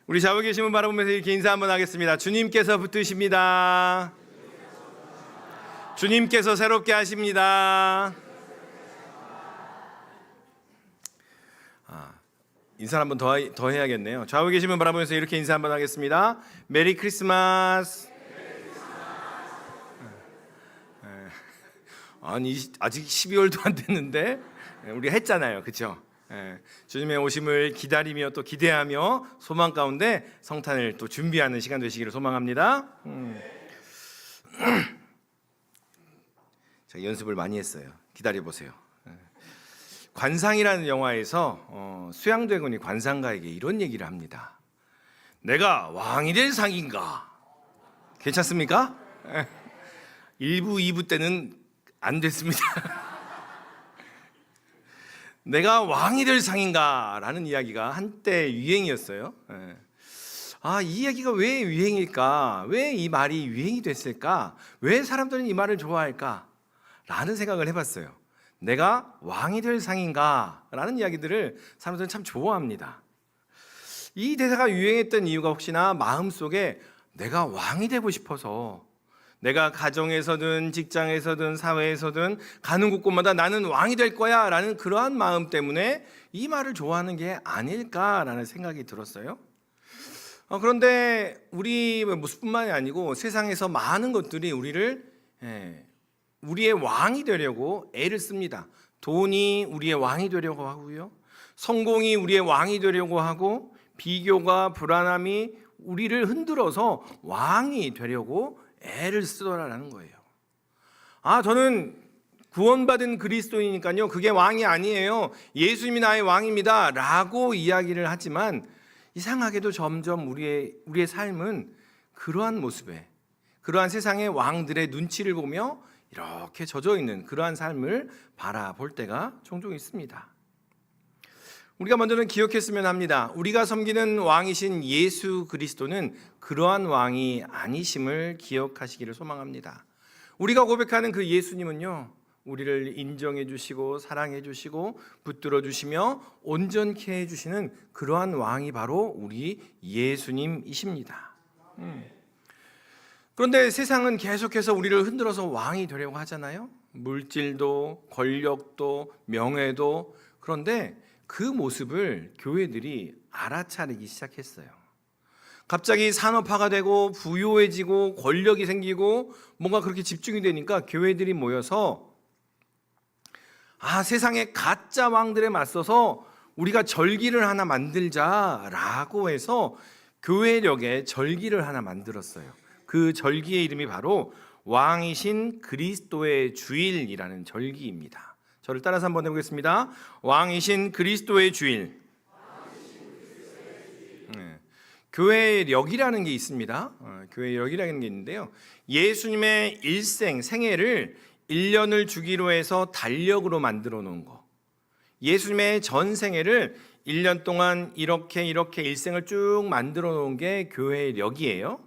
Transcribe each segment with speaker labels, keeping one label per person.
Speaker 1: 우리 좌우 계신 분 바라보면서 이렇게 인사 한번 하겠습니다. 주님께서 붙으십니다. 주님께서 새롭게 하십니다. 인사 한번 더 해야겠네요. 좌우 계신 분 바라보면서 이렇게 인사 한번 하겠습니다. 메리 크리스마스. 아니 아직 12월도 안 됐는데 우리 했잖아요, 그렇죠? 주님의 오심을 기다리며 또 기대하며 소망 가운데 성탄을 또 준비하는 시간 되시기를 소망합니다. 제가 연습을 많이 했어요. 기다려 보세요. 관상이라는 영화에서 수양대군이 관상가에게 이런 얘기를 합니다. 내가 왕이 될 상인가? 괜찮습니까? 1부, 2부 때는 안 됐습니다. 내가 왕이 될 상인가? 라는 이야기가 한때 유행이었어요. 이 이야기가 왜 유행일까? 왜 이 말이 유행이 됐을까? 왜 사람들은 이 말을 좋아할까? 라는 생각을 해봤어요. 내가 왕이 될 상인가? 라는 이야기들을 사람들은 참 좋아합니다. 이 대사가 유행했던 이유가 혹시나 마음속에 내가 왕이 되고 싶어서, 내가 가정에서든 직장에서든 사회에서든 가는 곳곳마다 나는 왕이 될 거야 라는 그러한 마음 때문에 이 말을 좋아하는 게 아닐까라는 생각이 들었어요. 그런데 우리 모습뿐만이 아니고 세상에서 많은 것들이 우리를 우리의 왕이 되려고 애를 씁니다. 돈이 우리의 왕이 되려고 하고요, 성공이 우리의 왕이 되려고 하고, 비교가 불안함이 우리를 흔들어서 왕이 되려고 애를 쓰더라라는 거예요. 저는 구원받은 그리스도이니까요, 그게 왕이 아니에요, 예수님이 나의 왕입니다 라고 이야기를 하지만 이상하게도 점점 우리의 삶은 그러한 모습에, 그러한 세상의 왕들의 눈치를 보며 이렇게 젖어 있는 그러한 삶을 바라볼 때가 종종 있습니다. 우리가 먼저는 기억했으면 합니다. 우리가 섬기는 왕이신 예수 그리스도는 그러한 왕이 아니심을 기억하시기를 소망합니다. 우리가 고백하는 그 예수님은요, 우리를 인정해 주시고 사랑해 주시고 붙들어 주시며 온전케 해 주시는 그러한 왕이 바로 우리 예수님이십니다. 그런데 세상은 계속해서 우리를 흔들어서 왕이 되려고 하잖아요. 물질도 권력도 명예도. 그런데 그 모습을 교회들이 알아차리기 시작했어요. 갑자기 산업화가 되고 부유해지고 권력이 생기고 뭔가 그렇게 집중이 되니까 교회들이 모여서 세상의 가짜 왕들에 맞서서 우리가 절기를 하나 만들자라고 해서 교회력의 절기를 하나 만들었어요. 그 절기의 이름이 바로 왕이신 그리스도의 주일이라는 절기입니다. 저를 따라서 한번 해보겠습니다. 왕이신 그리스도의 주일. 교회력이라는 게 있습니다. 교회력이라는 게 있는데요, 예수님의 일생, 생애를 1년을 주기로 해서 달력으로 만들어 놓은 거, 예수님의 전 생애를 1년 동안 이렇게 일생을 쭉 만들어 놓은 게 교회력이에요.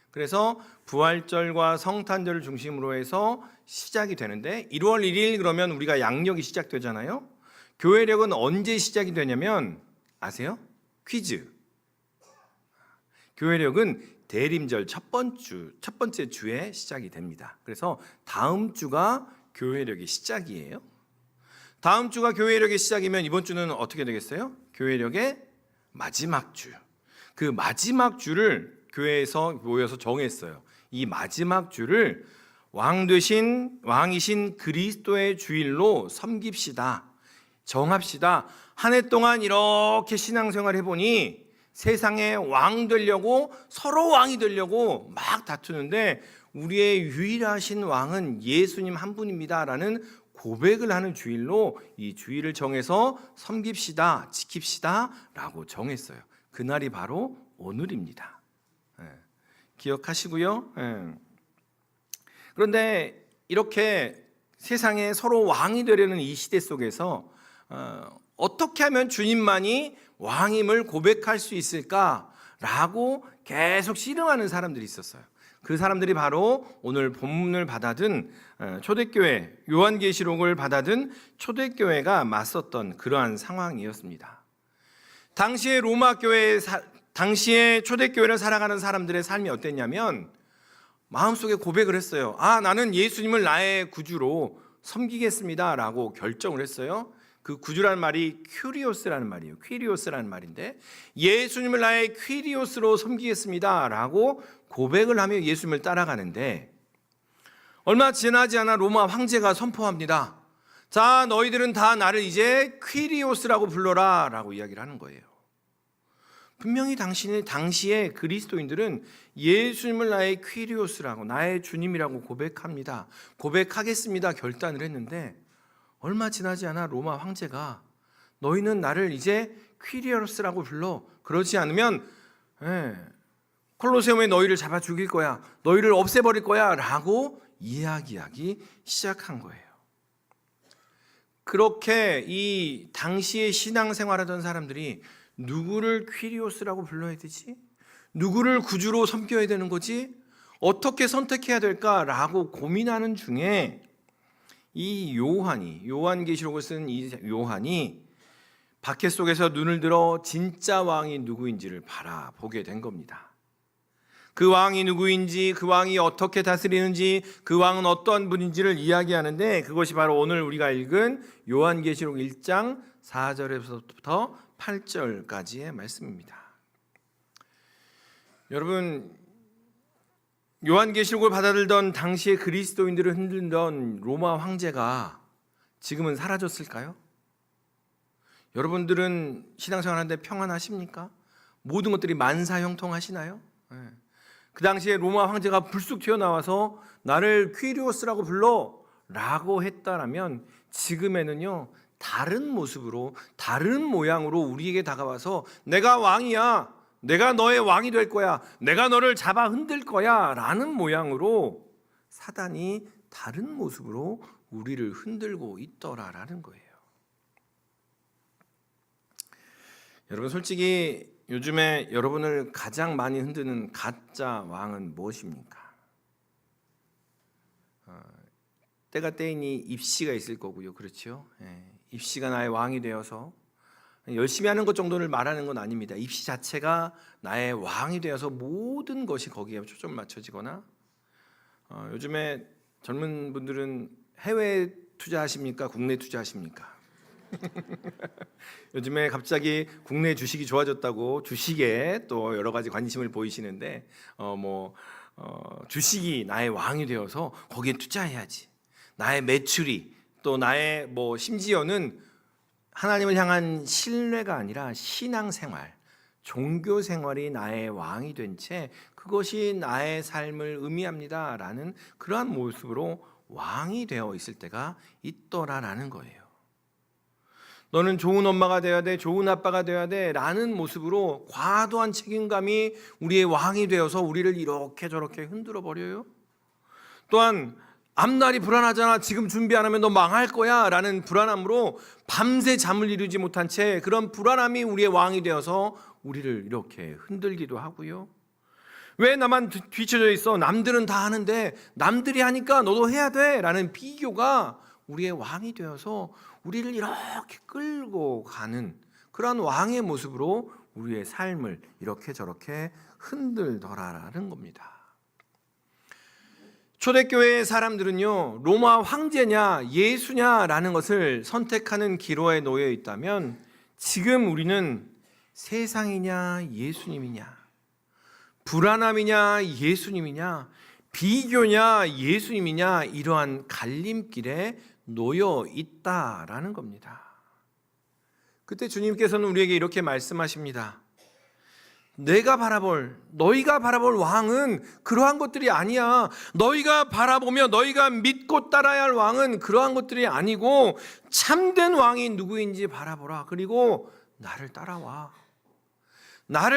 Speaker 1: 그래서 부활절과 성탄절을 중심으로 해서 시작이 되는데 1월 1일 그러면 우리가 양력이 시작되잖아요. 교회력은 언제 시작이 되냐면 아세요? 퀴즈. 교회력은 대림절 첫 번째 주에 시작이 됩니다. 그래서 다음 주가 교회력의 시작이에요. 다음 주가 교회력의 시작이면 이번 주는 어떻게 되겠어요? 교회력의 마지막 주. 그 마지막 주를 교회에서 모여서 정했어요. 이 마지막 주를 왕이신 그리스도의 주일로 섬깁시다, 정합시다. 한 해 동안 이렇게 신앙생활 해보니 세상에 왕 되려고, 서로 왕이 되려고 막 다투는데 우리의 유일하신 왕은 예수님 한 분입니다 라는 고백을 하는 주일로 이 주일을 정해서 섬깁시다, 지킵시다 라고 정했어요. 그날이 바로 오늘입니다. 기억하시고요. 그런데 이렇게 세상에 서로 왕이 되려는 이 시대 속에서 어떻게 하면 주님만이 왕임을 고백할 수 있을까라고 계속 씨름하는 사람들이 있었어요. 그 사람들이 바로 오늘 본문을 받아든 초대교회, 요한계시록을 받아든 초대교회가 맞섰던 그러한 상황이었습니다. 당시에 로마 교회의 당시에 초대교회를 살아가는 사람들의 삶이 어땠냐면 마음속에 고백을 했어요. 나는 예수님을 나의 구주로 섬기겠습니다 라고 결정을 했어요. 그 구주라는 말이 큐리오스라는 말이에요. 퀴리오스라는 말인데, 예수님을 나의 퀴리오스로 섬기겠습니다 라고 고백을 하며 예수님을 따라가는데, 얼마 지나지 않아 로마 황제가 선포합니다. 자, 너희들은 다 나를 이제 퀴리오스라고 불러라 라고 이야기를 하는 거예요. 분명히 당시에 그리스도인들은 예수님을 나의 퀴리오스라고, 나의 주님이라고 고백하겠습니다 결단을 했는데, 얼마 지나지 않아 로마 황제가 너희는 나를 이제 퀴리오스라고 불러, 그렇지 않으면 콜로세움에 너희를 잡아 죽일 거야, 너희를 없애버릴 거야 라고 이야기하기 시작한 거예요. 그렇게 이 당시에 신앙생활하던 사람들이 누구를 퀴리오스라고 불러야 되지? 누구를 구주로 섬겨야 되는 거지? 어떻게 선택해야 될까라고 고민하는 중에 이 요한계시록을 쓴 이 요한이 박해 속에서 눈을 들어 진짜 왕이 누구인지를 바라보게 된 겁니다. 그 왕이 누구인지, 그 왕이 어떻게 다스리는지, 그 왕은 어떤 분인지를 이야기하는데, 그것이 바로 오늘 우리가 읽은 요한계시록 1장 4절에서부터 8절까지의 말씀입니다. 여러분, 요한계시록을 받아들던 당시의 그리스도인들을 흔들던 로마 황제가 지금은 사라졌을까요? 여러분들은 신앙생활하는데 평안하십니까? 모든 것들이 만사형통하시나요? 그 당시에 로마 황제가 불쑥 튀어나와서 나를 퀴리오스라고 불러 라고 했다라면, 지금에는요 다른 모습으로, 다른 모양으로 우리에게 다가와서 내가 왕이야, 내가 너의 왕이 될 거야, 내가 너를 잡아 흔들 거야 라는 모양으로 사단이 다른 모습으로 우리를 흔들고 있더라라는 거예요. 여러분, 솔직히 요즘에 여러분을 가장 많이 흔드는 가짜 왕은 무엇입니까? 때가 때이니 입시가 있을 거고요. 그렇죠? 입시가 나의 왕이 되어서 열심히 하는 것 정도를 말하는 건 아닙니다. 입시 자체가 나의 왕이 되어서 모든 것이 거기에 초점 맞춰지거나, 요즘에 젊은 분들은 해외 투자하십니까? 국내 투자하십니까? 요즘에 갑자기 국내 주식이 좋아졌다고 주식에 또 여러 가지 관심을 보이시는데, 주식이 나의 왕이 되어서 거기에 투자해야지, 나의 매출이, 또 나의 심지어는 하나님을 향한 신뢰가 아니라 신앙생활, 종교생활이 나의 왕이 된 채 그것이 나의 삶을 의미합니다 라는 그러한 모습으로 왕이 되어 있을 때가 있더라라는 거예요. 너는 좋은 엄마가 되어야 돼, 좋은 아빠가 되어야 돼 라는 모습으로 과도한 책임감이 우리의 왕이 되어서 우리를 이렇게 저렇게 흔들어 버려요. 또한 앞날이 불안하잖아, 지금 준비 안 하면 너 망할 거야 라는 불안함으로 밤새 잠을 이루지 못한 채, 그런 불안함이 우리의 왕이 되어서 우리를 이렇게 흔들기도 하고요. 왜 나만 뒤쳐져 있어? 남들은 다 하는데 남들이 하니까 너도 해야 돼 라는 비교가 우리의 왕이 되어서 우리를 이렇게 끌고 가는 그런 왕의 모습으로 우리의 삶을 이렇게 저렇게 흔들더라라는 겁니다. 초대교회의 사람들은요, 로마 황제냐 예수냐라는 것을 선택하는 기로에 놓여 있다면, 지금 우리는 세상이냐 예수님이냐, 불안함이냐 예수님이냐, 비교냐 예수님이냐, 이러한 갈림길에 놓여 있다라는 겁니다. 그때 주님께서는 우리에게 이렇게 말씀하십니다. 너희가 바라볼 왕은 그러한 것들이 아니야. 너희가 바라보며 너희가 믿고 따라야 할 왕은 그러한 것들이 아니고 참된 왕이 누구인지 바라보라. 그리고 나를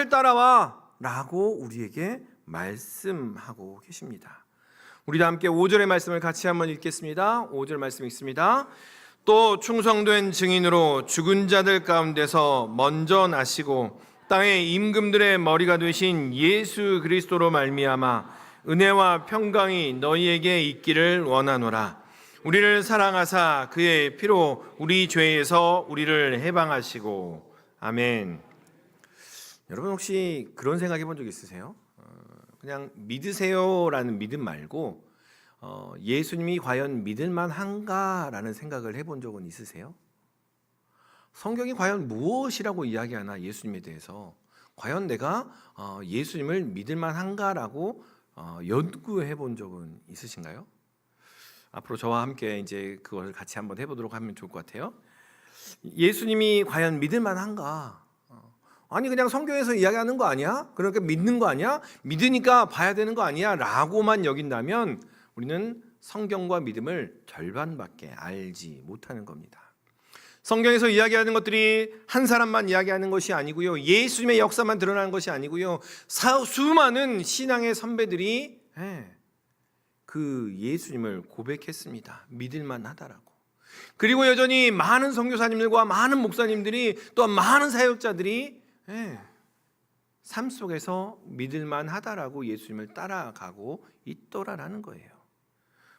Speaker 1: 따라와 라고 우리에게 말씀하고 계십니다. 우리도 함께 5절의 말씀을 같이 한번 읽겠습니다. 5절 말씀 읽습니다. 또 충성된 증인으로 죽은 자들 가운데서 먼저 나시고 땅의 임금들의 머리가 되신 예수 그리스도로 말미암아 은혜와 평강이 너희에게 있기를 원하노라. 우리를 사랑하사 그의 피로 우리 죄에서 우리를 해방하시고. 아멘. 여러분 혹시 그런 생각해 본 적 있으세요? 그냥 믿으세요라는 믿음 말고 예수님이 과연 믿을만 한가라는 생각을 해본 적은 있으세요? 성경이 과연 무엇이라고 이야기하나 예수님에 대해서 과연 내가 예수님을 믿을만 한가라고 연구해 본 적은 있으신가요? 앞으로 저와 함께 이제 그것을 같이 한번 해보도록 하면 좋을 것 같아요. 예수님이 과연 믿을만 한가? 아니 그냥 성경에서 이야기하는 거 아니야? 그러니까 믿는 거 아니야? 믿으니까 봐야 되는 거 아니야? 라고만 여긴다면 우리는 성경과 믿음을 절반밖에 알지 못하는 겁니다. 성경에서 이야기하는 것들이 한 사람만 이야기하는 것이 아니고요, 예수님의 역사만 드러나는 것이 아니고요, 수많은 신앙의 선배들이 그 예수님을 고백했습니다. 믿을만 하다라고. 그리고 여전히 많은 선교사님들과 많은 목사님들이 또한 많은 사역자들이 삶 속에서 믿을만 하다라고 예수님을 따라가고 있더라라는 거예요.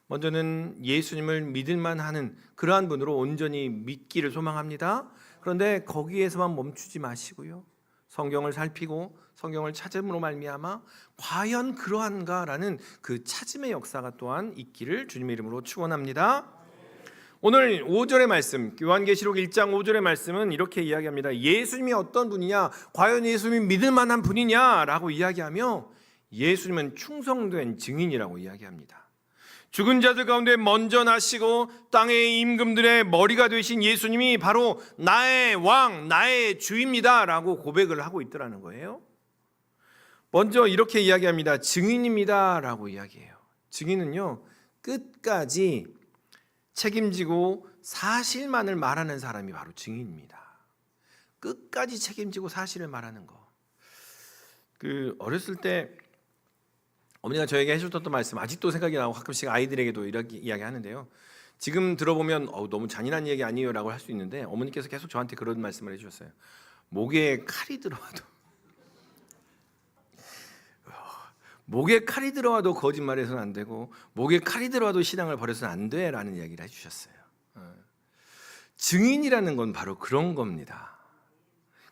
Speaker 1: 먼저는 예수님을 믿을만 하는 그러한 분으로 온전히 믿기를 소망합니다. 그런데 거기에서만 멈추지 마시고요, 성경을 살피고 성경을 찾음으로 말미암아 과연 그러한가라는 그 찾음의 역사가 또한 있기를 주님의 이름으로 축원합니다. 오늘 5절의 말씀, 요한계시록 1장 5절의 말씀은 이렇게 이야기합니다. 예수님이 어떤 분이냐, 과연 예수님이 믿을 만한 분이냐라고 이야기하며 예수님은 충성된 증인이라고 이야기합니다. 죽은 자들 가운데 먼저 나시고 땅의 임금들의 머리가 되신 예수님이 바로 나의 왕, 나의 주입니다 라고 고백을 하고 있더라는 거예요. 먼저 이렇게 이야기합니다. 증인입니다 라고 이야기해요. 증인은요, 끝까지 책임지고 사실만을 말하는 사람이 바로 증인입니다. 끝까지 책임지고 사실을 말하는 거. 어렸을 때 어머니가 저에게 해주셨던 말씀 아직도 생각이 나고 가끔씩 아이들에게도 이렇게 이야기하는데요. 지금 들어보면 너무 잔인한 얘기 아니에요 라고 할 수 있는데 어머니께서 계속 저한테 그런 말씀을 해주셨어요. 목에 칼이 들어와도 거짓말해서는 안 되고 목에 칼이 들어와도 신앙을 버려서는 안 돼 라는 이야기를 해주셨어요. 증인이라는 건 바로 그런 겁니다.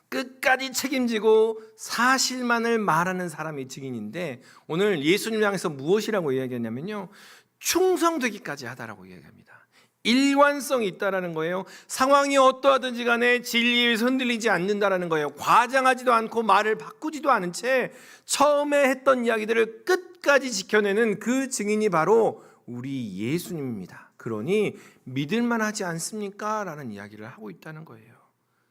Speaker 1: 끝까지 책임지고 사실만을 말하는 사람이 증인인데 오늘 예수님을 향해서 무엇이라고 이야기했냐면요, 충성되기까지 하다라고 이야기합니다. 일관성이 있다라는 거예요. 상황이 어떠하든지 간에 진리에서 흔들리지 않는다라는 거예요. 과장하지도 않고 말을 바꾸지도 않은 채 처음에 했던 이야기들을 끝까지 지켜내는 그 증인이 바로 우리 예수님입니다. 그러니 믿을만 하지 않습니까? 라는 이야기를 하고 있다는 거예요.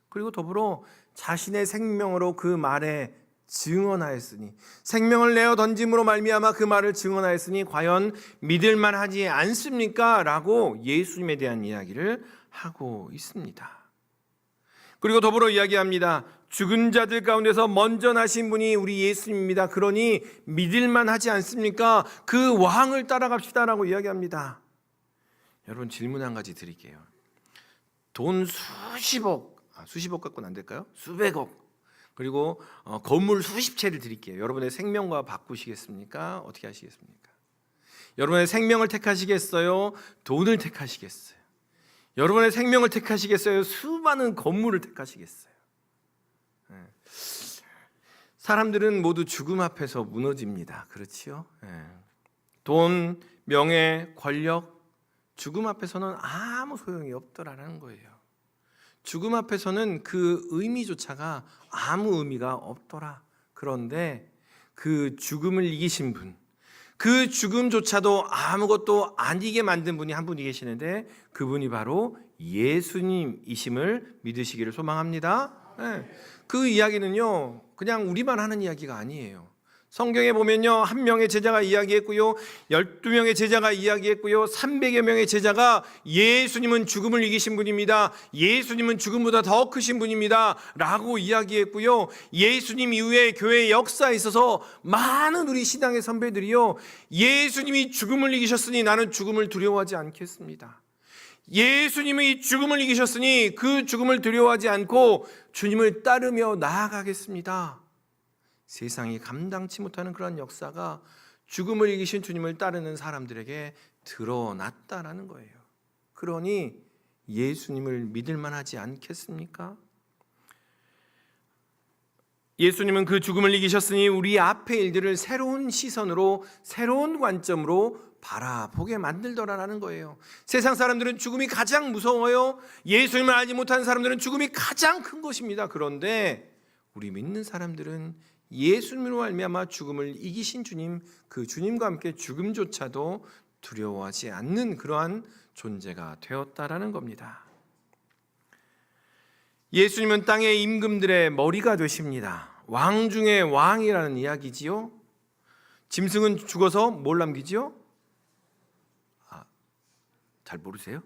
Speaker 1: 그리고 더불어 자신의 생명으로 그 말에 증언하였으니, 생명을 내어 던짐으로 말미암아 그 말을 증언하였으니 과연 믿을만 하지 않습니까? 라고 예수님에 대한 이야기를 하고 있습니다. 그리고 더불어 이야기합니다. 죽은 자들 가운데서 먼저 나신 분이 우리 예수님입니다. 그러니 믿을만 하지 않습니까? 그 왕을 따라갑시다라고 이야기합니다. 여러분, 질문 한 가지 드릴게요. 돈 수십억 갖고는 안 될까요? 수백억, 그리고 건물 수십 채를 드릴게요. 여러분의 생명과 바꾸시겠습니까? 어떻게 하시겠습니까? 여러분의 생명을 택하시겠어요? 돈을 택하시겠어요? 여러분의 생명을 택하시겠어요? 수많은 건물을 택하시겠어요? 사람들은 모두 죽음 앞에서 무너집니다. 그렇지요? 돈, 명예, 권력, 죽음 앞에서는 아무 소용이 없더라는 거예요. 죽음 앞에서는 그 의미조차가 아무 의미가 없더라. 그런데 그 죽음을 이기신 분, 그 죽음조차도 아무것도 아니게 만든 분이 한 분이 계시는데 그분이 바로 예수님이심을 믿으시기를 소망합니다. 그 이야기는요, 그냥 우리만 하는 이야기가 아니에요. 성경에 보면요, 한 명의 제자가 이야기했고요, 12명의 제자가 이야기했고요, 300여 명의 제자가 예수님은 죽음을 이기신 분입니다, 예수님은 죽음보다 더 크신 분입니다 라고 이야기했고요, 예수님 이후에 교회의 역사에 있어서 많은 우리 신앙의 선배들이요, 예수님이 죽음을 이기셨으니 나는 죽음을 두려워하지 않겠습니다, 예수님이 죽음을 이기셨으니 그 죽음을 두려워하지 않고 주님을 따르며 나아가겠습니다, 세상이 감당치 못하는 그런 역사가 죽음을 이기신 주님을 따르는 사람들에게 드러났다라는 거예요. 그러니 예수님을 믿을 만하지 않겠습니까? 예수님은 그 죽음을 이기셨으니 우리 앞의 일들을 새로운 시선으로, 새로운 관점으로 바라보게 만들더라라는 거예요. 세상 사람들은 죽음이 가장 무서워요. 예수님을 알지 못하는 사람들은 죽음이 가장 큰 것입니다. 그런데 우리 믿는 사람들은 예수님으로 말미암아 죽음을 이기신 주님, 그 주님과 함께 죽음조차도 두려워하지 않는 그러한 존재가 되었다라는 겁니다. 예수님은 땅의 임금들의 머리가 되십니다. 왕 중의 왕이라는 이야기지요. 짐승은 죽어서 뭘 남기지요? 잘 모르세요?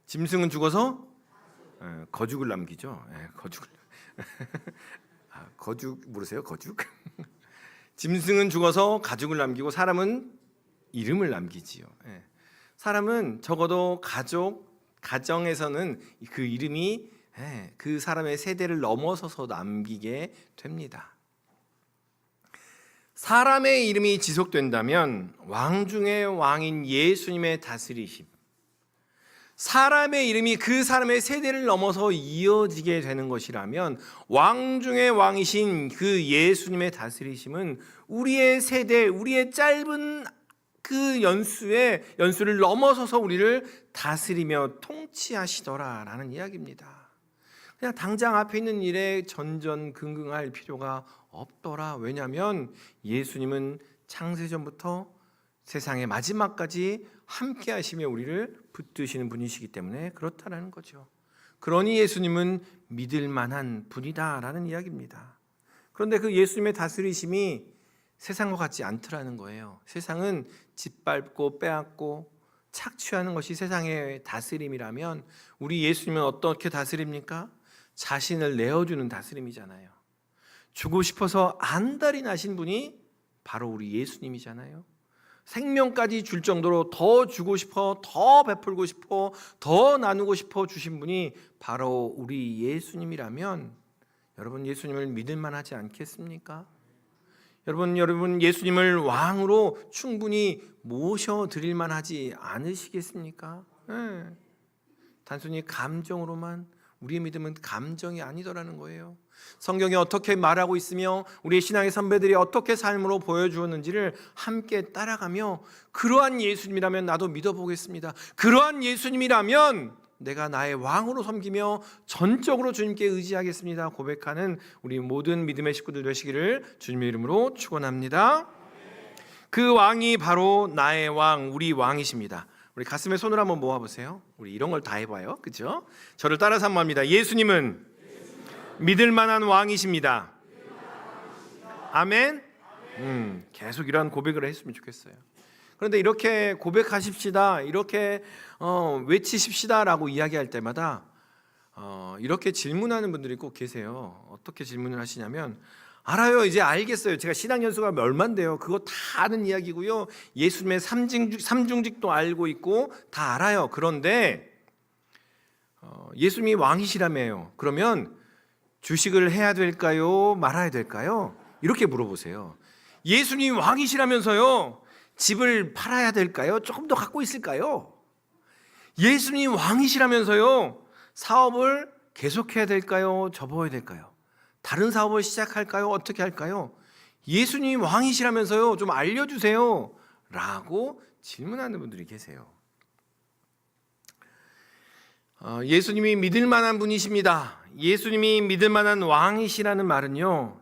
Speaker 1: 짐승은 죽어서 거죽을 남기죠. 거죽을. 거죽 모르세요? 거죽? 짐승은 죽어서 가죽을 남기고 사람은 이름을 남기지요. 사람은 적어도 가정에서는 그 이름이 그 사람의 세대를 넘어서서 남기게 됩니다. 사람의 이름이 지속된다면 왕 중의 왕인 예수님의 다스리심, 사람의 이름이 그 사람의 세대를 넘어서 이어지게 되는 것이라면 왕 중의 왕이신 그 예수님의 다스리심은 우리의 세대, 우리의 짧은 그 연수를 넘어서서 우리를 다스리며 통치하시더라라는 이야기입니다. 그냥 당장 앞에 있는 일에 전전긍긍할 필요가 없더라. 왜냐하면 예수님은 창세전부터 세상의 마지막까지 함께 하시며 우리를 붙드시는 분이시기 때문에 그렇다라는 거죠. 그러니 예수님은 믿을 만한 분이다라는 이야기입니다. 그런데 그 예수님의 다스리심이 세상과 같지 않더라는 거예요. 세상은 짓밟고 빼앗고 착취하는 것이 세상의 다스림이라면 우리 예수님은 어떻게 다스립니까? 자신을 내어주는 다스림이잖아요. 주고 싶어서 안달이 나신 분이 바로 우리 예수님이잖아요. 생명까지 줄 정도로 더 주고 싶어, 더 베풀고 싶어, 더 나누고 싶어 주신 분이 바로 우리 예수님이라면 여러분 예수님을 믿을 만하지 않겠습니까? 여러분 예수님을 왕으로 충분히 모셔드릴 만하지 않으시겠습니까? 단순히 감정으로만, 우리의 믿음은 감정이 아니더라는 거예요. 성경이 어떻게 말하고 있으며 우리의 신앙의 선배들이 어떻게 삶으로 보여주었는지를 함께 따라가며 그러한 예수님이라면 나도 믿어보겠습니다. 그러한 예수님이라면 내가 나의 왕으로 섬기며 전적으로 주님께 의지하겠습니다 고백하는 우리 모든 믿음의 식구들 되시기를 주님의 이름으로 축원합니다. 그 왕이 바로 나의 왕, 우리 왕이십니다. 우리 가슴에 손을 한번 모아보세요. 우리 이런 걸 다 해봐요. 그렇죠? 저를 따라서 한번 합니다. 예수님은 믿을 만한 왕이십니다. 아멘. 계속 이런 고백을 했으면 좋겠어요. 그런데 이렇게 고백하십시다, 이렇게 외치십시다라고 이야기할 때마다 이렇게 질문하는 분들이 꼭 계세요. 어떻게 질문을 하시냐면, 알아요, 이제 알겠어요. 제가 신앙 연수가 얼만데요. 그거 다 아는 이야기고요. 예수님의 삼중직도 알고 있고 다 알아요. 그런데 예수님이 왕이시라며요. 그러면 주식을 해야 될까요? 말아야 될까요? 이렇게 물어보세요. 예수님이 왕이시라면서요. 집을 팔아야 될까요? 조금 더 갖고 있을까요? 예수님이 왕이시라면서요. 사업을 계속해야 될까요? 접어야 될까요? 다른 사업을 시작할까요? 어떻게 할까요? 예수님이 왕이시라면서요. 좀 알려주세요 라고 질문하는 분들이 계세요. 예수님이 믿을 만한 분이십니다. 예수님이 믿을 만한 왕이시라는 말은요,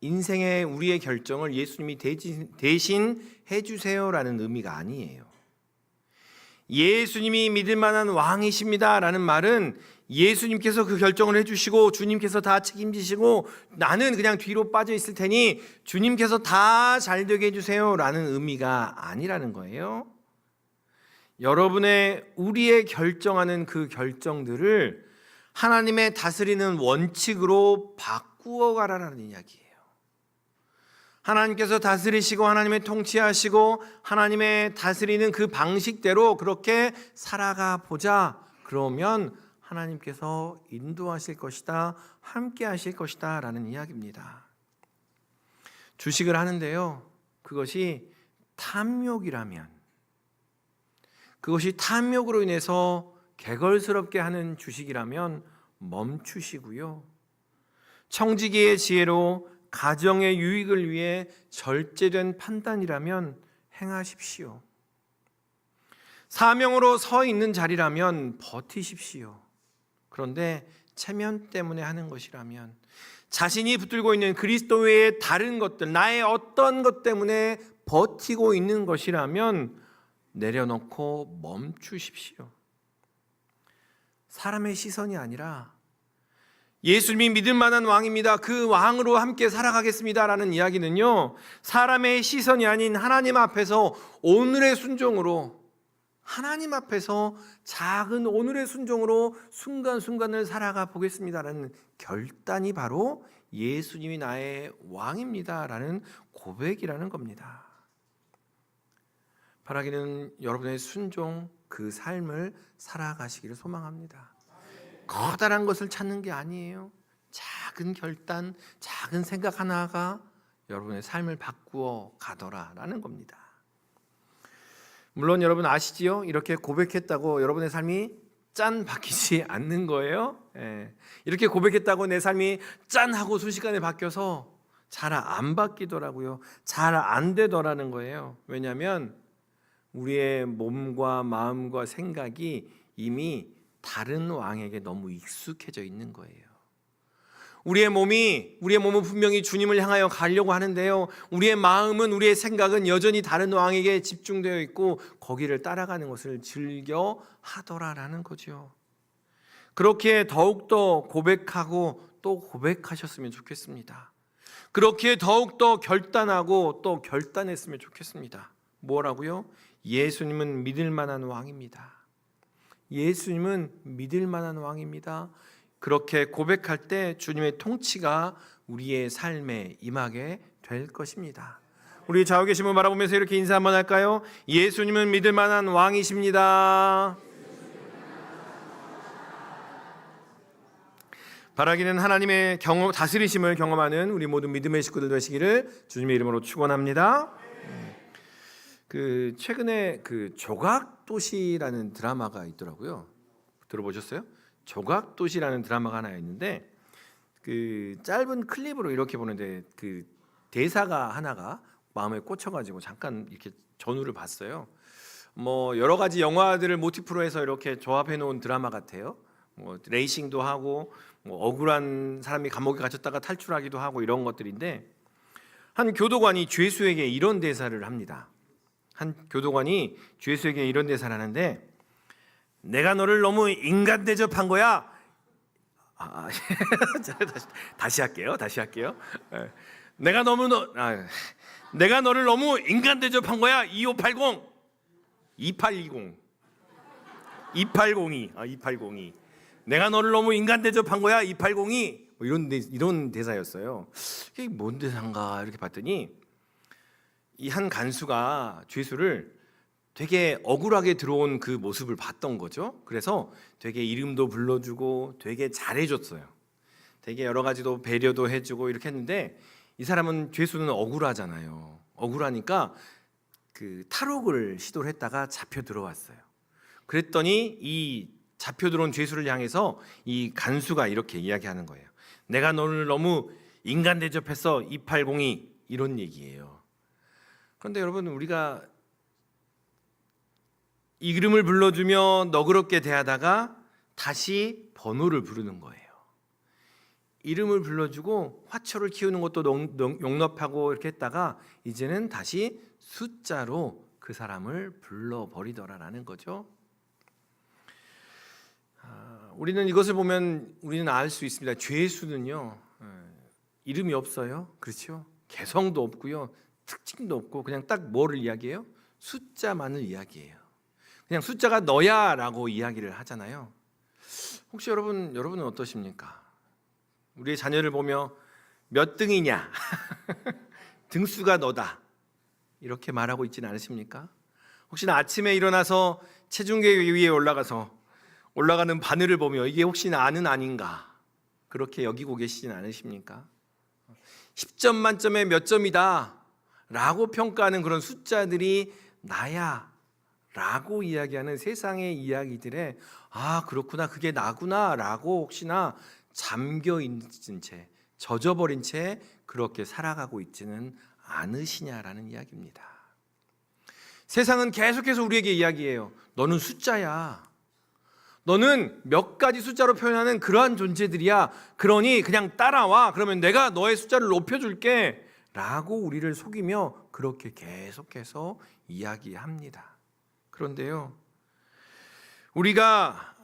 Speaker 1: 인생의 우리의 결정을 예수님이 대신 해주세요라는 의미가 아니에요. 예수님이 믿을 만한 왕이십니다 라는 말은 예수님께서 그 결정을 해주시고 주님께서 다 책임지시고 나는 그냥 뒤로 빠져 있을 테니 주님께서 다 잘되게 해주세요 라는 의미가 아니라는 거예요. 우리의 결정하는 그 결정들을 하나님의 다스리는 원칙으로 바꾸어 가라는 이야기예요. 하나님께서 다스리시고 하나님의 통치하시고 하나님의 다스리는 그 방식대로 그렇게 살아가 보자. 그러면 하나님께서 인도하실 것이다, 함께 하실 것이다 라는 이야기입니다. 주식을 하는데요, 그것이 탐욕이라면, 그것이 탐욕으로 인해서 개걸스럽게 하는 주식이라면 멈추시고요,
Speaker 2: 청지기의 지혜로 가정의 유익을 위해 절제된 판단이라면 행하십시오. 사명으로 서 있는 자리라면 버티십시오. 그런데 체면 때문에 하는 것이라면, 자신이 붙들고 있는 그리스도 외의 다른 것들, 나의 어떤 것 때문에 버티고 있는 것이라면 내려놓고 멈추십시오. 사람의 시선이 아니라 예수님이 믿을 만한 왕입니다, 그 왕으로 함께 살아가겠습니다 라는 이야기는요, 사람의 시선이 아닌 하나님 앞에서 오늘의 순종으로, 하나님 앞에서 작은 오늘의 순종으로 순간순간을 살아가 보겠습니다라는 결단이 바로 예수님이 나의 왕입니다라는 고백이라는 겁니다. 바라기는 여러분의 순종, 그 삶을 살아가시기를 소망합니다. 커다란 것을 찾는 게 아니에요. 작은 결단, 작은 생각 하나가 여러분의 삶을 바꾸어 가더라라는 겁니다. 물론 여러분 아시지요? 이렇게 고백했다고 여러분의 삶이 짠 바뀌지 않는 거예요. 이렇게 고백했다고 내 삶이 짠 하고 순식간에 바뀌어서 잘 안 바뀌더라고요. 잘 안 되더라는 거예요. 왜냐하면 우리의 몸과 마음과 생각이 이미 다른 왕에게 너무 익숙해져 있는 거예요. 우리의 몸은 분명히 주님을 향하여 가려고 하는데요, 우리의 마음은, 우리의 생각은 여전히 다른 왕에게 집중되어 있고 거기를 따라가는 것을 즐겨 하더라라는 거죠. 그렇게 더욱더 고백하고 또 고백하셨으면 좋겠습니다. 그렇게 더욱더 결단하고 또 결단했으면 좋겠습니다. 뭐라고요? 예수님은 믿을 만한 왕입니다. 예수님은 믿을 만한 왕입니다. 그렇게 고백할 때 주님의 통치가 우리의 삶에 임하게 될 것입니다. 우리 좌우 계신 분 바라보면서 이렇게 인사 한번 할까요? 예수님은 믿을 만한 왕이십니다. 바라기는 하나님의 다스리심을 경험하는 우리 모든 믿음의 식구들 되시기를 주님의 이름으로 축원합니다. 최근에 조각도시라는 드라마가 있더라고요. 들어보셨어요? 조각도시라는 드라마가 하나 있는데, 짧은 클립으로 이렇게 보는데 대사가 하나가 마음에 꽂혀가지고 잠깐 이렇게 전후를 봤어요. 여러 가지 영화들을 모티프로 해서 이렇게 조합해 놓은 드라마 같아요. 레이싱도 하고, 억울한 사람이 감옥에 갇혔다가 탈출하기도 하고 이런 것들인데, 한 교도관이 죄수에게 이런 대사를 합니다. 한 교도관이 죄수에게 이런 대사를 하는데, 내가 너를 너무 인간 대접한 거야. 다시 할게요. 내가 너를 너무 인간 대접한 거야. 2580, 2820, 2802, 2802. 내가 너를 너무 인간 대접한 거야. 2802. 이런 대사였어요. 이게 뭔 대사인가 이렇게 봤더니, 이 한 간수가 죄수를 되게 억울하게 들어온 그 모습을 봤던 거죠. 그래서 되게 이름도 불러주고 되게 잘해줬어요. 되게 여러 가지도 배려도 해주고 이렇게 했는데, 이 사람은, 죄수는 억울하잖아요. 억울하니까 탈옥을 시도를 했다가 잡혀 들어왔어요. 그랬더니 이 잡혀 들어온 죄수를 향해서 이 간수가 이렇게 이야기하는 거예요. 내가 너를 너무 인간 대접했어. 2802. 이런 얘기예요. 그런데 여러분, 우리가 이름을 불러주며 너그럽게 대하다가 다시 번호를 부르는 거예요. 이름을 불러주고 화초를 키우는 것도 용납하고 이렇게 했다가 이제는 다시 숫자로 그 사람을 불러버리더라라는 거죠. 우리는 이것을 보면 우리는 알 수 있습니다. 죄수는요, 이름이 없어요. 그렇죠? 개성도 없고요, 특징도 없고, 그냥 딱 뭐를 이야기해요? 숫자만을 이야기해요. 그냥 숫자가 너야 라고 이야기를 하잖아요. 혹시 여러분은 어떠십니까? 우리의 자녀를 보며 몇 등이냐? 등수가 너다. 이렇게 말하고 있지는 않으십니까? 혹시나 아침에 일어나서 체중계 위에 올라가는 바늘을 보며 이게 혹시 나는 아닌가? 그렇게 여기고 계시지는 않으십니까? 10점 만점에 몇 점이다 라고 평가하는 그런 숫자들이 나야 라고 이야기하는 세상의 이야기들에, 그렇구나, 그게 나구나 라고 혹시나 잠겨 있는 채, 젖어버린 채 그렇게 살아가고 있지는 않으시냐라는 이야기입니다. 세상은 계속해서 우리에게 이야기해요. 너는 숫자야. 너는 몇 가지 숫자로 표현하는 그러한 존재들이야. 그러니 그냥 따라와. 그러면 내가 너의 숫자를 높여줄게. 라고 우리를 속이며 그렇게 계속해서 이야기합니다. 그런데요, 우리가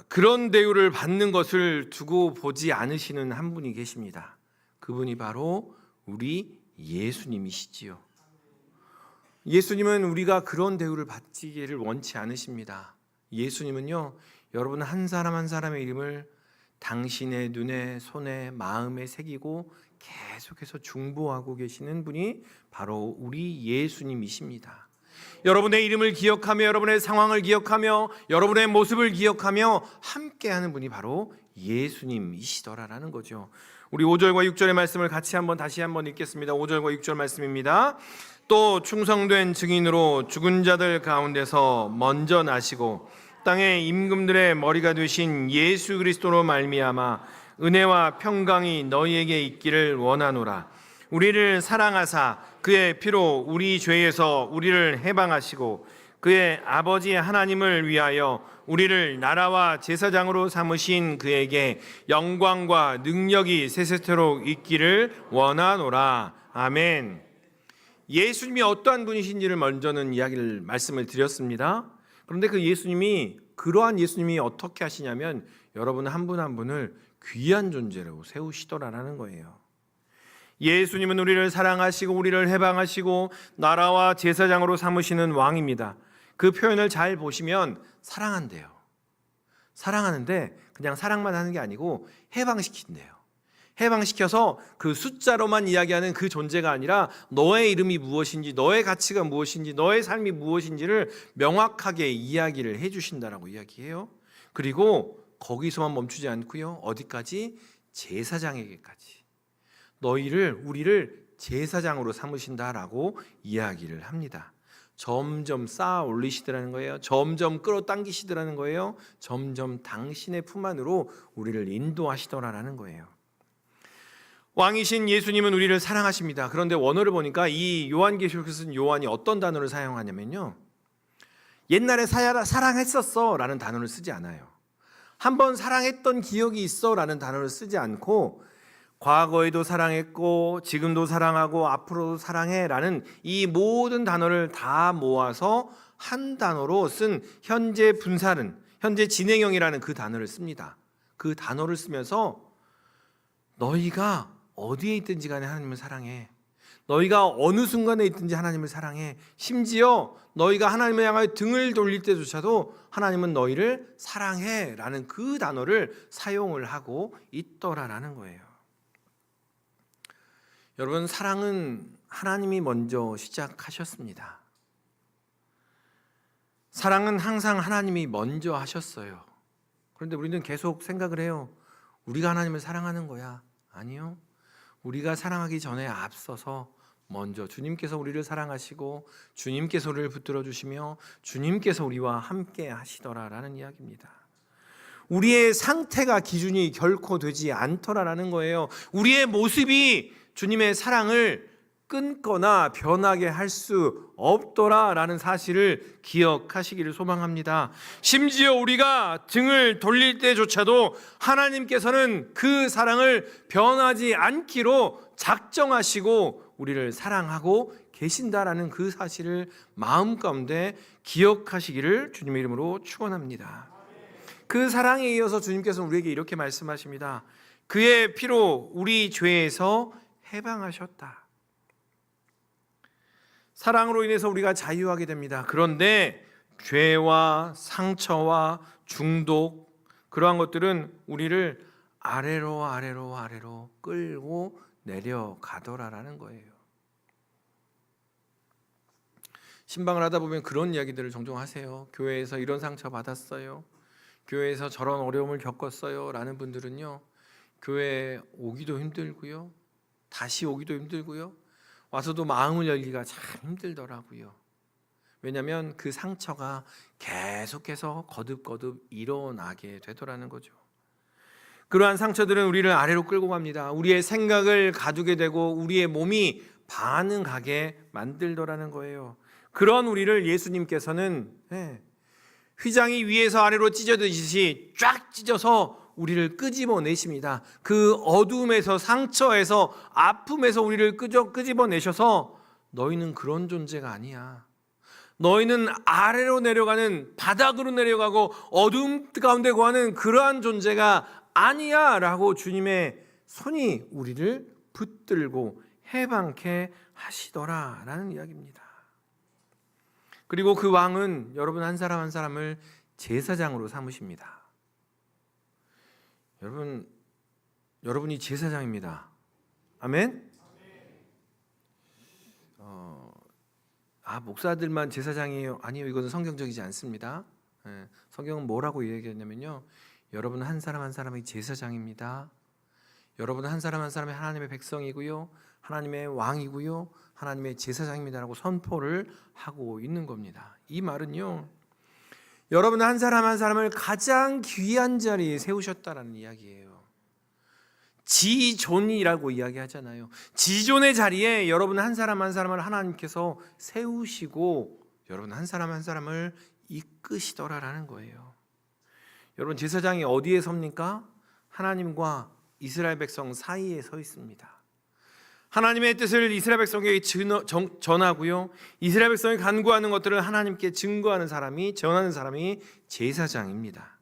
Speaker 2: 그런 대우를 받는 것을 두고 보지 않으시는 한 분이 계십니다. 그분이 바로 우리 예수님이시지요. 예수님은 우리가 그런 대우를 받기를 원치 않으십니다. 예수님은요, 여러분 한 사람 한 사람의 이름을 당신의 눈에, 손에, 마음에 새기고 계속해서 중보하고 계시는 분이 바로 우리 예수님이십니다. 여러분의 이름을 기억하며, 여러분의 상황을 기억하며, 여러분의 모습을 기억하며 함께하는 분이 바로 예수님이시더라라는 거죠. 우리 5절과 6절의 말씀을 다시 한번 읽겠습니다. 5절과 6절 말씀입니다. 또 충성된 증인으로 죽은 자들 가운데서 먼저 나시고 땅의 임금들의 머리가 되신 예수 그리스도로 말미암아 은혜와 평강이 너희에게 있기를 원하노라. 우리를 사랑하사 그의 피로 우리 죄에서 우리를 해방하시고 그의 아버지 하나님을 위하여 우리를 나라와 제사장으로 삼으신 그에게 영광과 능력이 세세토록 있기를 원하노라. 아멘. 예수님이 어떠한 분이신지를 먼저는 말씀을 드렸습니다. 그런데 그 그러한 예수님이 어떻게 하시냐면 여러분 한 분 한 분을 귀한 존재로 세우시더라라는 거예요. 예수님은 우리를 사랑하시고 우리를 해방하시고 나라와 제사장으로 삼으시는 왕입니다. 그 표현을 잘 보시면 사랑한대요. 사랑하는데 그냥 사랑만 하는 게 아니고 해방시킨대요. 해방시켜서 그 숫자로만 이야기하는 그 존재가 아니라 너의 이름이 무엇인지, 너의 가치가 무엇인지, 너의 삶이 무엇인지를 명확하게 이야기를 해주신다라고 이야기해요. 그리고 거기서만 멈추지 않고요. 어디까지? 제사장에게까지. 우리를 제사장으로 삼으신다라고 이야기를 합니다. 점점 쌓아 올리시더라는 거예요. 점점 끌어당기시더라는 거예요. 점점 당신의 품 안으로 우리를 인도하시더라라는 거예요. 왕이신 예수님은 우리를 사랑하십니다. 그런데 원어를 보니까 이 요한계시록에 쓴 요한이 어떤 단어를 사용하냐면요, 옛날에 사랑했었어 라는 단어를 쓰지 않아요. 한번 사랑했던 기억이 있어 라는 단어를 쓰지 않고 과거에도 사랑했고 지금도 사랑하고 앞으로도 사랑해 라는 이 모든 단어를 다 모아서 한 단어로 쓴 현재 분사는, 현재 진행형이라는 그 단어를 씁니다. 그 단어를 쓰면서 너희가 어디에 있든지 간에 하나님을 사랑해. 너희가 어느 순간에 있든지 하나님을 사랑해. 심지어 너희가 하나님을 향하여 등을 돌릴 때조차도 하나님은 너희를 사랑해 라는 그 단어를 사용을 하고 있더라라는 거예요. 여러분, 사랑은 하나님이 먼저 시작하셨습니다. 사랑은 항상 하나님이 먼저 하셨어요. 그런데 우리는 계속 생각을 해요. 우리가 하나님을 사랑하는 거야. 아니요. 우리가 사랑하기 전에 앞서서 먼저 주님께서 우리를 사랑하시고 주님께서 우리를 붙들어 주시며 주님께서 우리와 함께 하시더라라는 이야기입니다. 우리의 상태가 기준이 결코 되지 않더라라는 거예요. 우리의 모습이 주님의 사랑을 끊거나 변하게 할 수 없더라라는 사실을 기억하시기를 소망합니다. 심지어 우리가 등을 돌릴 때조차도 하나님께서는 그 사랑을 변하지 않기로 작정하시고 우리를 사랑하고 계신다라는 그 사실을 마음 가운데 기억하시기를 주님의 이름으로 축원합니다. 그 사랑에 이어서 주님께서 우리에게 이렇게 말씀하십니다. 그의 피로 우리 죄에서 해방하셨다. 사랑으로 인해서 우리가 자유하게 됩니다. 그런데 죄와 상처와 중독, 그러한 것들은 우리를 아래로 끌고 내려가더라라는 거예요. 신방을 하다 보면 그런 이야기들을 종종 하세요. 교회에서 이런 상처 받았어요. 교회에서 저런 어려움을 겪었어요. 라는 분들은요, 교회에 오기도 힘들고요, 다시 오기도 힘들고요, 와서도 마음을 열기가 참 힘들더라고요. 왜냐하면 그 상처가 계속해서 거듭거듭 일어나게 되더라는 거죠. 그러한 상처들은 우리를 아래로 끌고 갑니다. 우리의 생각을 가두게 되고 우리의 몸이 반응하게 만들더라는 거예요. 그런 우리를 예수님께서는 휘장이 위에서 아래로 찢어지듯이 쫙 찢어서 우리를 끄집어내십니다. 그 어둠에서, 상처에서, 아픔에서 우리를 끄집어내셔서 너희는 그런 존재가 아니야. 너희는 아래로 내려가는, 바닥으로 내려가고 어둠 가운데 거하는 그러한 존재가 아니야 라고 주님의 손이 우리를 붙들고 해방케 하시더라 라는 이야기입니다. 그리고 그 왕은 여러분 한 사람 한 사람을 제사장으로 삼으십니다. 여러분이 제사장입니다. 아멘? 목사들만 제사장이에요? 아니요, 이것은 성경적이지 않습니다. 성경은 뭐라고 얘기했냐면요, 여러분 한 사람 한 사람이 제사장입니다. 여러분 한 사람 한 사람이 하나님의 백성이고요, 하나님의 왕이고요, 하나님의 제사장입니다라고 선포를 하고 있는 겁니다. 이 말은요, 여러분 한 사람 한 사람을 가장 귀한 자리에 세우셨다라는 이야기예요. 지존이라고 이야기하잖아요. 지존의 자리에 여러분 한 사람 한 사람을 하나님께서 세우시고 여러분 한 사람 한 사람을 이끄시더라라는 거예요. 여러분 제사장이 어디에 섭니까? 하나님과 이스라엘 백성 사이에 서 있습니다. 하나님의 뜻을 이스라엘 백성에게 전하고요, 이스라엘 백성이 간구하는 것들을 하나님께 증거하는 사람이, 전하는 사람이 제사장입니다.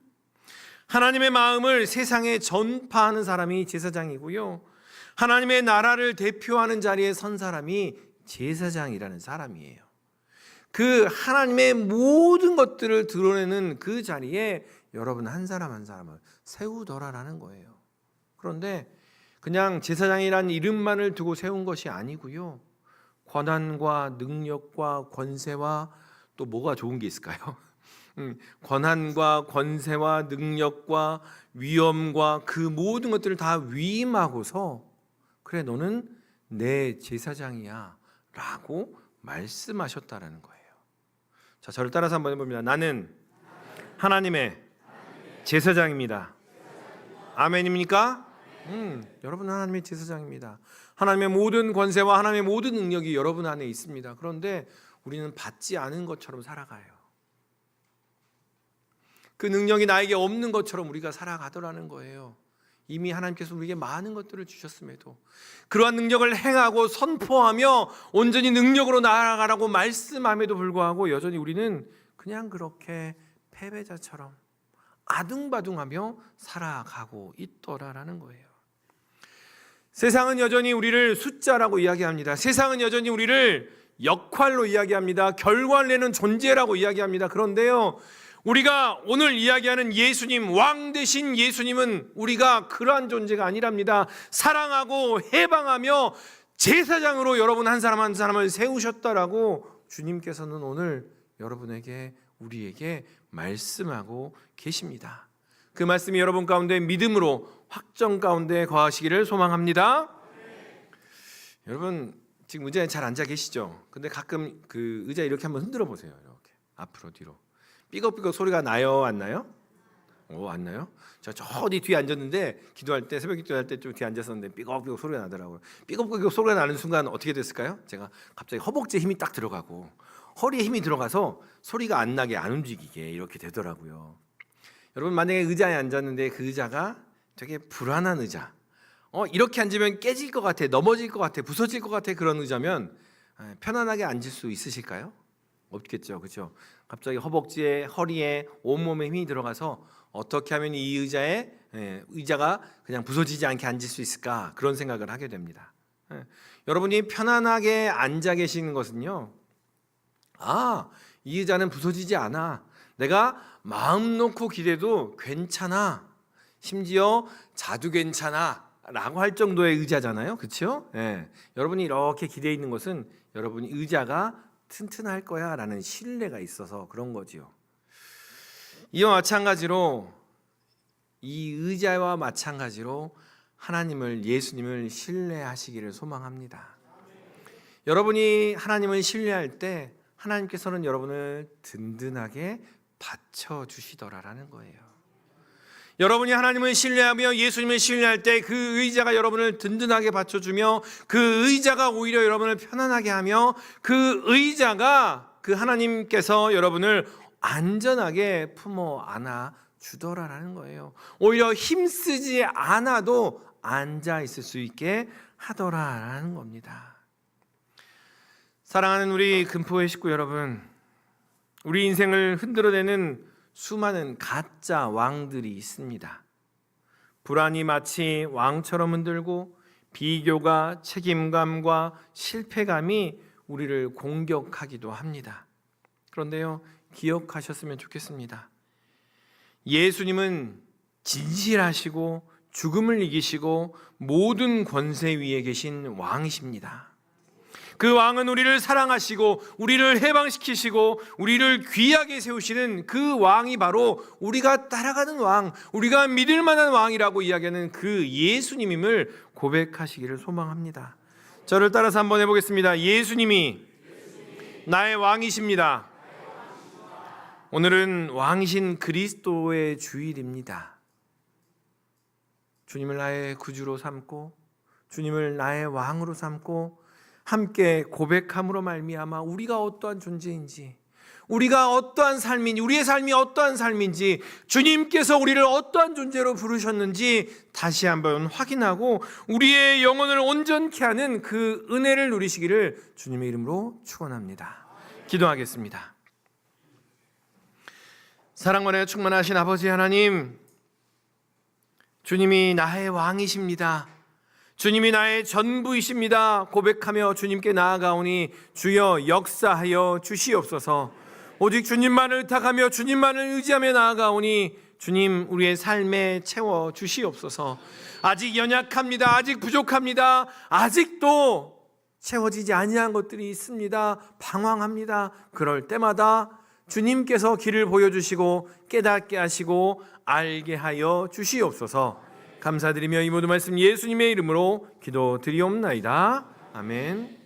Speaker 2: 하나님의 마음을 세상에 전파하는 사람이 제사장이고요, 하나님의 나라를 대표하는 자리에 선 사람이 제사장이라는 사람이에요. 그 하나님의 모든 것들을 드러내는 그 자리에 여러분 한 사람 한 사람을 세우더라라는 거예요. 그런데 그냥 제사장이란 이름만을 두고 세운 것이 아니고요, 권한과 능력과 권세와 또 뭐가 좋은 게 있을까요? 권한과 권세와 능력과 위엄과 그 모든 것들을 다 위임하고서 그래 너는 내 제사장이야 라고 말씀하셨다라는 거예요. 자, 저를 따라서 한번 해봅니다. 나는 하나님의 제사장입니다. 아멘입니까? 여러분 하나님의 제사장입니다. 하나님의 모든 권세와 하나님의 모든 능력이 여러분 안에 있습니다. 그런데 우리는 받지 않은 것처럼 살아가요. 그 능력이 나에게 없는 것처럼 우리가 살아가더라는 거예요. 이미 하나님께서 우리에게 많은 것들을 주셨음에도 그러한 능력을 행하고 선포하며 온전히 능력으로 나아가라고 말씀함에도 불구하고 여전히 우리는 그냥 그렇게 패배자처럼 아둥바둥하며 살아가고 있더라라는 거예요. 세상은 여전히 우리를 숫자라고 이야기합니다. 세상은 여전히 우리를 역할로 이야기합니다. 결과를 내는 존재라고 이야기합니다. 그런데요, 우리가 오늘 이야기하는 예수님, 왕 되신 예수님은 우리가 그러한 존재가 아니랍니다. 사랑하고 해방하며 제사장으로 여러분 한 사람 한 사람을 세우셨다라고 주님께서는 오늘 여러분에게, 우리에게 말씀하고 계십니다. 그 말씀이 여러분 가운데 믿음으로 확정 가운데 거하시기를 소망합니다. 여러분 지금 의자에 잘 앉아 계시죠? 근데 가끔 그 의자 이렇게 한번 흔들어 보세요. 이렇게 앞으로 뒤로 삐걱삐걱 소리가 나요, 안 나요? 안 나요? 저 어디 뒤에 앉았는데 기도할 때, 새벽 기도할 때 좀 뒤에 앉았었는데 삐걱삐걱 소리가 나더라고요. 삐걱삐걱 소리가 나는 순간 어떻게 됐을까요? 제가 갑자기 허벅지에 힘이 딱 들어가고 허리에 힘이 들어가서 소리가 안 나게, 안 움직이게 이렇게 되더라고요. 여러분 만약에 의자에 앉았는데 그 의자가 되게 불안한 의자, 이렇게 앉으면 깨질 것 같아, 넘어질 것 같아, 부서질 것 같아, 그런 의자면 편안하게 앉을 수 있으실까요? 없겠죠, 그렇죠? 갑자기 허벅지에, 허리에, 온몸에 힘이 들어가서 어떻게 하면 이 의자가 그냥 부서지지 않게 앉을 수 있을까, 그런 생각을 하게 됩니다. 여러분이 편안하게 앉아 계시는 것은요, 이 의자는 부서지지 않아, 내가 마음 놓고 기대도 괜찮아, 심지어 자도 괜찮아 라고 할 정도의 의자잖아요, 그렇죠? 여러분이 이렇게 기대해 있는 것은 여러분이 의자가 튼튼할 거야 라는 신뢰가 있어서 그런 거지요. 이와 마찬가지로, 이 의자와 마찬가지로 하나님을, 예수님을 신뢰하시기를 소망합니다. 여러분이 하나님을 신뢰할 때 하나님께서는 여러분을 든든하게 받쳐주시더라라는 거예요. 여러분이 하나님을 신뢰하며 예수님을 신뢰할 때 그 의자가 여러분을 든든하게 받쳐주며 그 의자가 오히려 여러분을 편안하게 하며 그 의자가 그 하나님께서 여러분을 안전하게 품어 안아 주더라라는 거예요. 오히려 힘쓰지 않아도 앉아 있을 수 있게 하더라라는 겁니다. 사랑하는 우리 금포의 식구 여러분, 우리 인생을 흔들어대는 수많은 가짜 왕들이 있습니다. 불안이 마치 왕처럼 흔들고 비교가 책임감과 실패감이 우리를 공격하기도 합니다. 그런데요, 기억하셨으면 좋겠습니다. 예수님은 진실하시고 죽음을 이기시고 모든 권세 위에 계신 왕이십니다. 그 왕은 우리를 사랑하시고 우리를 해방시키시고 우리를 귀하게 세우시는 그 왕이 바로 우리가 따라가는 왕, 우리가 믿을 만한 왕이라고 이야기하는 그 예수님임을 고백하시기를 소망합니다. 저를 따라서 한번 해보겠습니다. 예수님이 나의 왕이십니다. 오늘은 왕이신 그리스도의 주일입니다. 주님을 나의 구주로 삼고 주님을 나의 왕으로 삼고 함께 고백함으로 말미암아 우리가 어떠한 존재인지, 우리가 어떠한 삶인지, 우리의 삶이 어떠한 삶인지, 주님께서 우리를 어떠한 존재로 부르셨는지 다시 한번 확인하고 우리의 영혼을 온전케 하는 그 은혜를 누리시기를 주님의 이름으로 축원합니다. 기도하겠습니다. 사랑과 충만하신 아버지 하나님, 주님이 나의 왕이십니다. 주님이 나의 전부이십니다. 고백하며 주님께 나아가오니 주여 역사하여 주시옵소서. 오직 주님만을 의탁하며 주님만을 의지하며 나아가오니 주님 우리의 삶에 채워 주시옵소서. 아직 연약합니다. 아직 부족합니다. 아직도 채워지지 아니한 것들이 있습니다. 방황합니다. 그럴 때마다 주님께서 길을 보여주시고 깨닫게 하시고 알게 하여 주시옵소서. 감사드리며 이 모든 말씀 예수님의 이름으로 기도드리옵나이다. 아멘.